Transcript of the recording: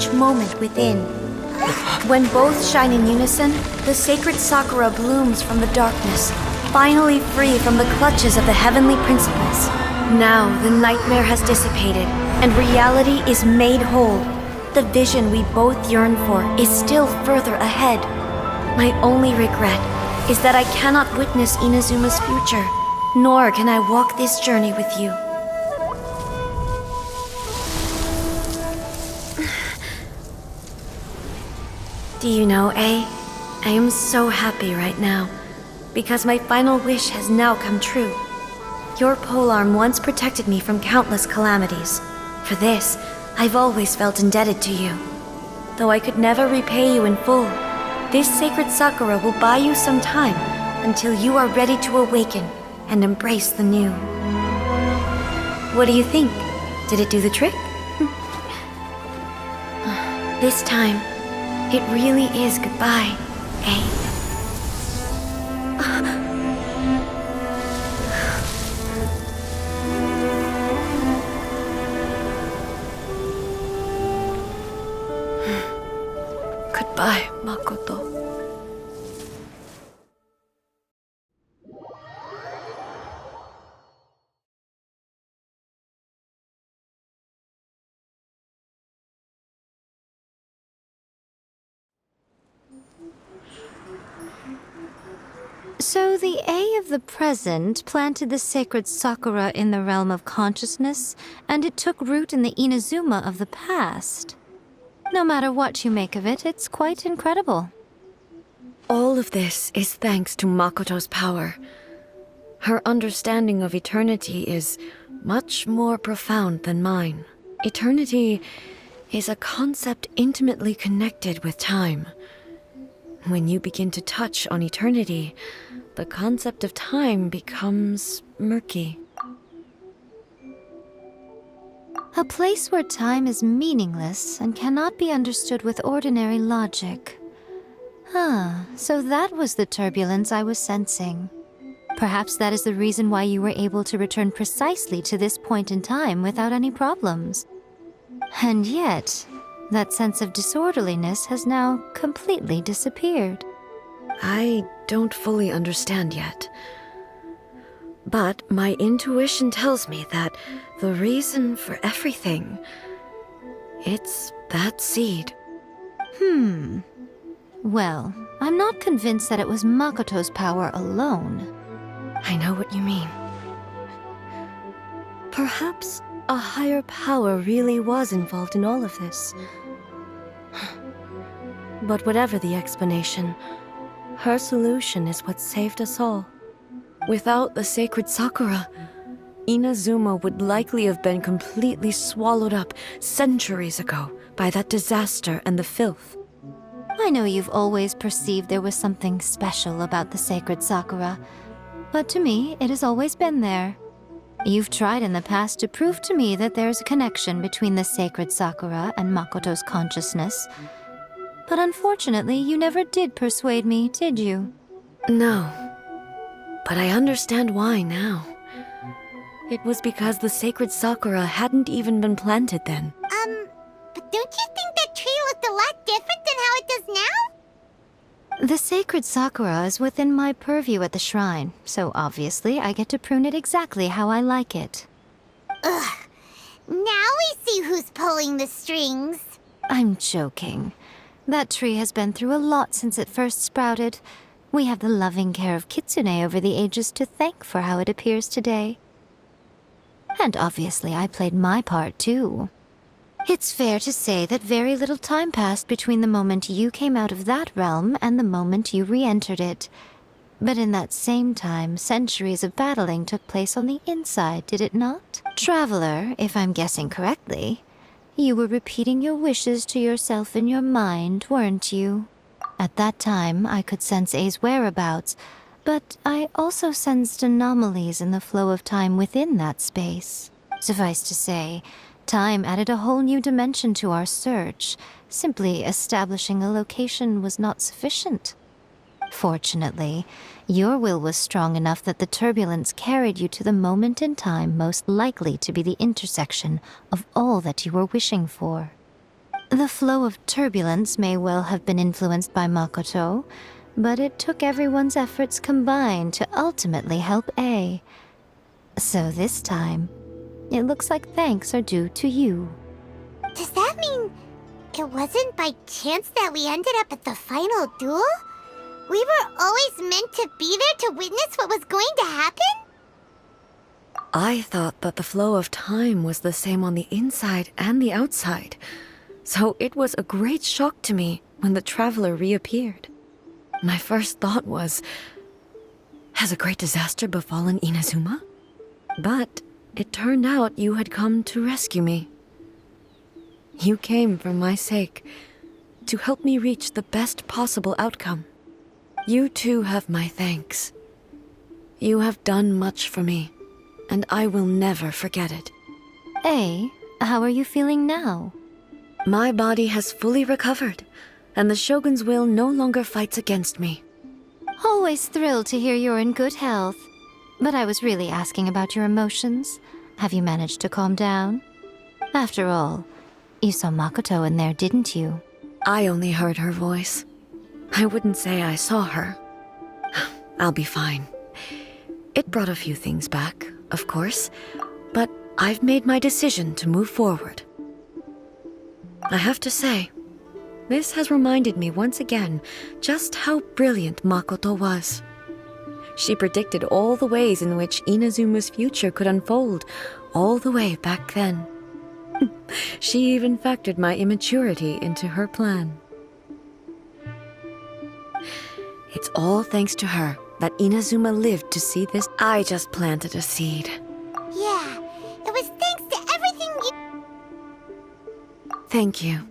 each moment within. When both shine in unison, the sacred Sakura blooms from the darkness, finally free from the clutches of the heavenly principles. Now the nightmare has dissipated, and reality is made whole. The vision we both yearn for is still further ahead. My only regret is that I cannot witness Inazuma's future, nor can I walk this journey with you. Do you know, Ei? I am so happy right now, because my final wish has now come true. Your polearm once protected me from countless calamities. For this, I've always felt indebted to you. Though I could never repay you in full, this sacred Sakura will buy you some time until you are ready to awaken and embrace the new. What do you think? Did it do the trick? This time, it really is goodbye, Ei. Goodbye, Makoto. So the Ei of the present planted the sacred Sakura in the realm of consciousness, and it took root in the Inazuma of the past. No matter what you make of it, it's quite incredible. All of this is thanks to Makoto's power. Her understanding of eternity is much more profound than mine. Eternity is a concept intimately connected with time. When you begin to touch on eternity, the concept of time becomes murky. A place where time is meaningless and cannot be understood with ordinary logic. So that was the turbulence I was sensing. Perhaps that is the reason why you were able to return precisely to this point in time without any problems. And yet, that sense of disorderliness has now completely disappeared. I don't fully understand yet. But my intuition tells me that the reason for everything, it's that seed. Well, I'm not convinced that it was Makoto's power alone. I know what you mean. Perhaps a higher power really was involved in all of this. But whatever the explanation, her solution is what saved us all. Without the sacred Sakura, Inazuma would likely have been completely swallowed up centuries ago by that disaster and the filth. I know you've always perceived there was something special about the sacred Sakura, but to me, it has always been there. You've tried in the past to prove to me that there's a connection between the sacred Sakura and Makoto's consciousness, but unfortunately, you never did persuade me, did you? No, but I understand why now. It was because the sacred Sakura hadn't even been planted then. But don't you think that tree looked a lot different than how it does now? The sacred Sakura is within my purview at the shrine, so obviously I get to prune it exactly how I like it. Ugh. Now we see who's pulling the strings. I'm joking. That tree has been through a lot since it first sprouted. We have the loving care of Kitsune over the ages to thank for how it appears today. And obviously I played my part too. It's fair to say that very little time passed between the moment you came out of that realm and the moment you re-entered it. But in that same time, centuries of battling took place on the inside, did it not? Traveler, if I'm guessing correctly, you were repeating your wishes to yourself in your mind, weren't you? At that time, I could sense Ei's whereabouts, but I also sensed anomalies in the flow of time within that space. Suffice to say, time added a whole new dimension to our search. Simply establishing a location was not sufficient. Fortunately, your will was strong enough that the turbulence carried you to the moment in time most likely to be the intersection of all that you were wishing for. The flow of turbulence may well have been influenced by Makoto, but it took everyone's efforts combined to ultimately help Ei. So this time, it looks like thanks are due to you. Does that mean it wasn't by chance that we ended up at the final duel? We were always meant to be there to witness what was going to happen? I thought that the flow of time was the same on the inside and the outside, so it was a great shock to me when the traveler reappeared. My first thought was, has a great disaster befallen Inazuma? But it turned out you had come to rescue me. You came for my sake, to help me reach the best possible outcome. You too have my thanks. You have done much for me, and I will never forget it. Ei, how are you feeling now? My body has fully recovered, and the Shogun's will no longer fights against me. Always thrilled to hear you're in good health. But I was really asking about your emotions. Have you managed to calm down? After all, you saw Makoto in there, didn't you? I only heard her voice. I wouldn't say I saw her. I'll be fine. It brought a few things back, of course, but I've made my decision to move forward. I have to say, this has reminded me once again just how brilliant Makoto was. She predicted all the ways in which Inazuma's future could unfold, all the way back then. She even factored my immaturity into her plan. It's all thanks to her that Inazuma lived to see this. I just planted a seed. Yeah, it was thanks to everything you... Thank you.